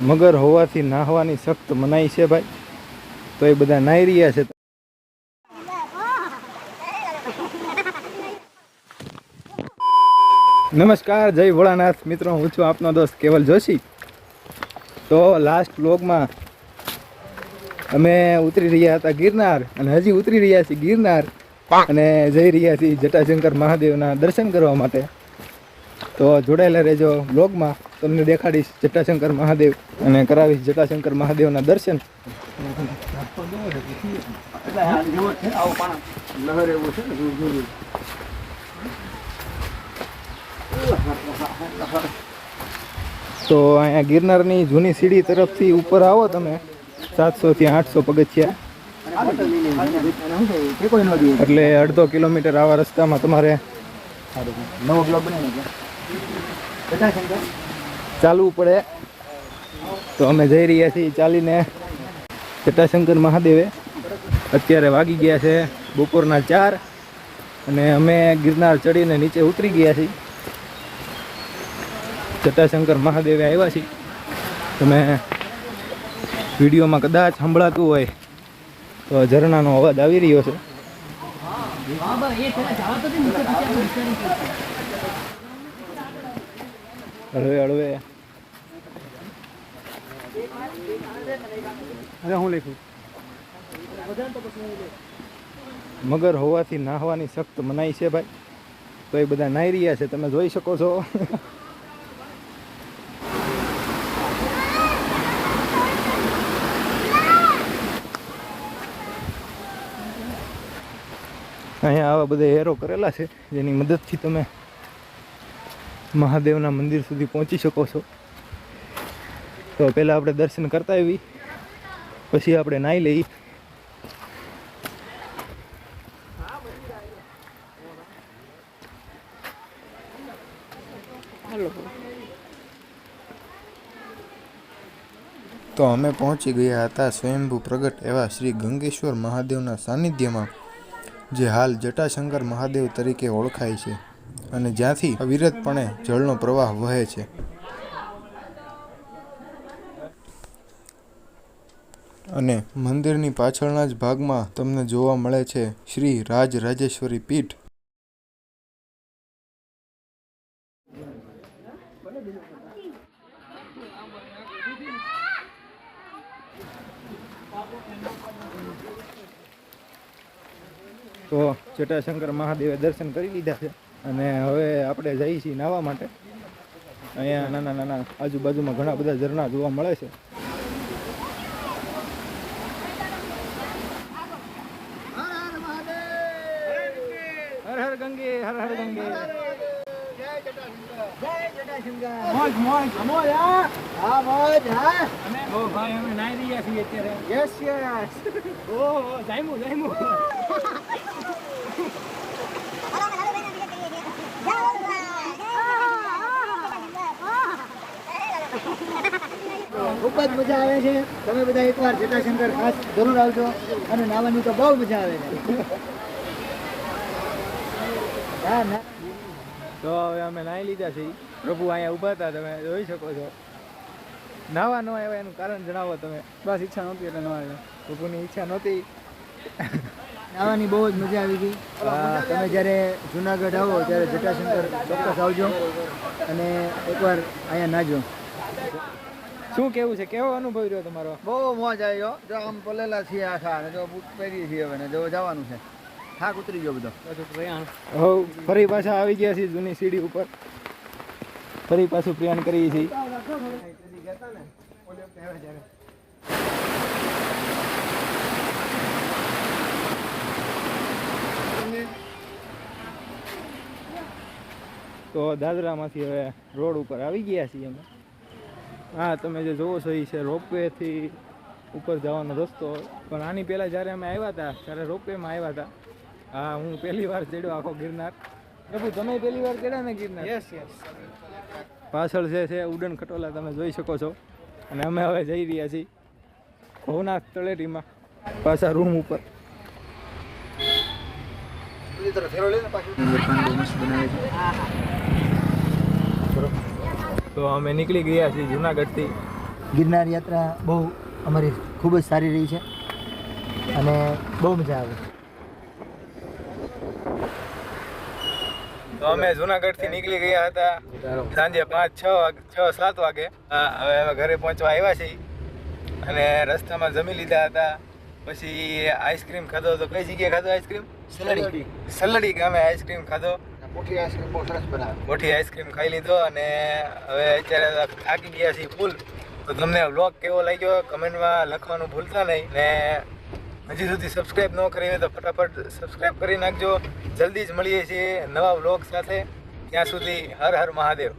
મગર હોવાથી નાહવાની સખ્ત મનાઈ છે ભાઈ, તો એ બધા નાહી રહ્યા છે. નમસ્કાર, જય ભોળાનાથ મિત્રો, હું છું આપનો દોસ્ત કેવલ જોશી. તો લાસ્ટ વ્લોગમાં અમે ઉતરી રહ્યા હતા ગિરનાર, અને હજી ઉતરી રહ્યા છીએ ગિરનાર, અને જઈ રહ્યા છીએ જટાશંકર મહાદેવના દર્શન કરવા માટે. તો જોડાયેલા રહેજો વ્લોગમાં, તમને દેખાડીશ જટાશંકર મહાદેવ અને કરાવીશ જટાશંકર મહાદેવના દર્શન. તો અહીંયા ગિરનારની જૂની સીડી તરફથી ઉપર આવો તમે 700 થી 800 પગથિયા, એટલે અડધો કિલોમીટર આવા રસ્તામાં તમારે ચાલવું પડે. તો અમે જઈ રહ્યા છીએ ચાલીને જટાશંકર મહાદેવે. અત્યારે વાગી ગયા છે બપોરના 4, અને અમે ગિરનાર ચડીને નીચે ઉતરી ગયા છીએ. જટાશંકર મહાદેવે આવ્યા છીએ. તમે વિડીયોમાં કદાચ સંભળાતું હોય તો ઝરણાનો અવાજ આવી રહ્યો છે. હળવે હળવે. હું લખ્યું, મગર હોવાથી નાહવાની સખ્ત મનાઈ છે ભાઈ, તો એ બધા નાહી રહ્યા છે, તમે જોઈ શકો છો. અહીંયા આવા બધા હેરો કરેલા છે, જેની મદદથી તમે મહાદેવના મંદિર સુધી પહોંચી શકો છો. તો પહેલાં આપણે દર્શન કરતા આવી, પછી આપણે નાહી લઈ. તો અમે પહોંચી ગયા હતા સ્વયંભૂ પ્રગટ એવા શ્રી ગંગેશ્વર મહાદેવના સાનિધ્યમાં, જે હાલ જટાશંકર મહાદેવ તરીકે ઓળખાય છે, અને જ્યાંથી અવિરતપણે જળનો પ્રવાહ વહે છે. અને મંદિરની પાછળના જ ભાગમાં તમને જોવા મળે છે શ્રી રાજરાજેશ્વરી પીઠ. તો જટાશંકર મહાદેવે દર્શન કરી લીધા છે, અને હવે આપણે જઈએ છીએ નાહવા માટે. અહીંયા નાના નાના આજુબાજુમાં ઘણા બધા ઝરણા જોવા મળે છે. હર હર ગંગે, હર હર ગંગે. મોજ મોજ મોજ. હા મોજ. હા ઓ ભાઈ, અમે નાહી રહ્યા છીએ અત્યારે. Yes yes. ઓહો, જાયમુ જાયમુ. ખૂબ જ મજા આવે છે. તમે બધા એકવાર જટાશંકર ખાસ જરૂર આવજો, અને નાવાની તો બહુ મજા આવે છે. તો હવે અમે નાહી લીધા છીએ. પ્રભુ અહીંયા ઊભા હતા, તમે જોઈ શકો છો. નાવા ન આવ્યા એનું કારણ જણાવો તમે. બસ ઈચ્છા નહોતી એટલે ન આવ્યા. પ્રભુની ઈચ્છા નહોતી. નાવાની બહુ જ મજા આવી હતી. તમે જ્યારે જુનાગઢ આવો ત્યારે જટાશંકર ચોક્કસ આવજો, અને એકવાર અહીંયા નાહજો. શું કેવું છે, કેવો અનુભવ રહ્યો તમારો? બહુ મોજ આવ્યો. જો આમ પલેલા છીએ આખા, અને જો બૂટ પહેરી છીએ હવે, ને જો જવાનું છે. થાક ઉતરી ગયો બધો. ફરી પાછા આવી ગયા છીએ જૂની સીડી ઉપર. ફરી પાછું પ્રયાણ કરીએ છીએ. તો દાદરામાંથી હવે રોડ ઉપર આવી ગયા છીએ અમે. હા, તમે જે જોવો છો એ છે રોપવેથી ઉપર જવાનો રસ્તો. પણ આની પહેલાં જ્યારે અમે આવ્યા હતા ત્યારે રોપવેમાં આવ્યા હતા. હા, હું પહેલી વાર ચડ્યો આખો ગિરનાર. પ્રભુ, તમે પહેલી વાર ચડ્યા ને ગિરનાર? Yes yes. પાછળ છે ઉડન ખટોલા, તમે જોઈ શકો છો. અને અમે હવે જઈ રહ્યા છીએ ભવનાથ તળેટીમાં પાછા રૂમ ઉપર. તો અમે નીકળી ગયા છીએ જુનાગઢથી. ગિરનાર યાત્રા બહુ અમારી ખૂબ જ સારી રહી છે અને બહુ મજા આવે. તો અમે જુનાગઢથી નીકળી ગયા હતા સાંજે 5-6-7 વાગે. હવે અમે ઘરે પહોંચવા આવ્યા છીએ અને રસ્તામાં જમી લીધા હતા. પછી આઈસ્ક્રીમ ખાધો. તો કઈ જગ્યાએ ખાધો આઈસ્ક્રીમ? સલ્લડી ગામે આઈસ્ક્રીમ ખાધો. મોટી આઈસ્ક્રીમ બહુ સરસ બનાવે. મોટી આઈસ્ક્રીમ ખાઈ લીધો અને હવે અત્યારે થાકી ગયા છીએ ફૂલ. તો તમને વ્લોગ કેવો લાગ્યો કમેન્ટમાં લખવાનું ભૂલતા નહીં. ને હજી સુધી સબસ્ક્રાઈબ ન કરી હોય તો ફટાફટ સબસ્ક્રાઈબ કરી નાખજો. જલ્દી જ મળીએ છીએ નવા વ્લોગ સાથે. ત્યાં સુધી હર હર મહાદેવ.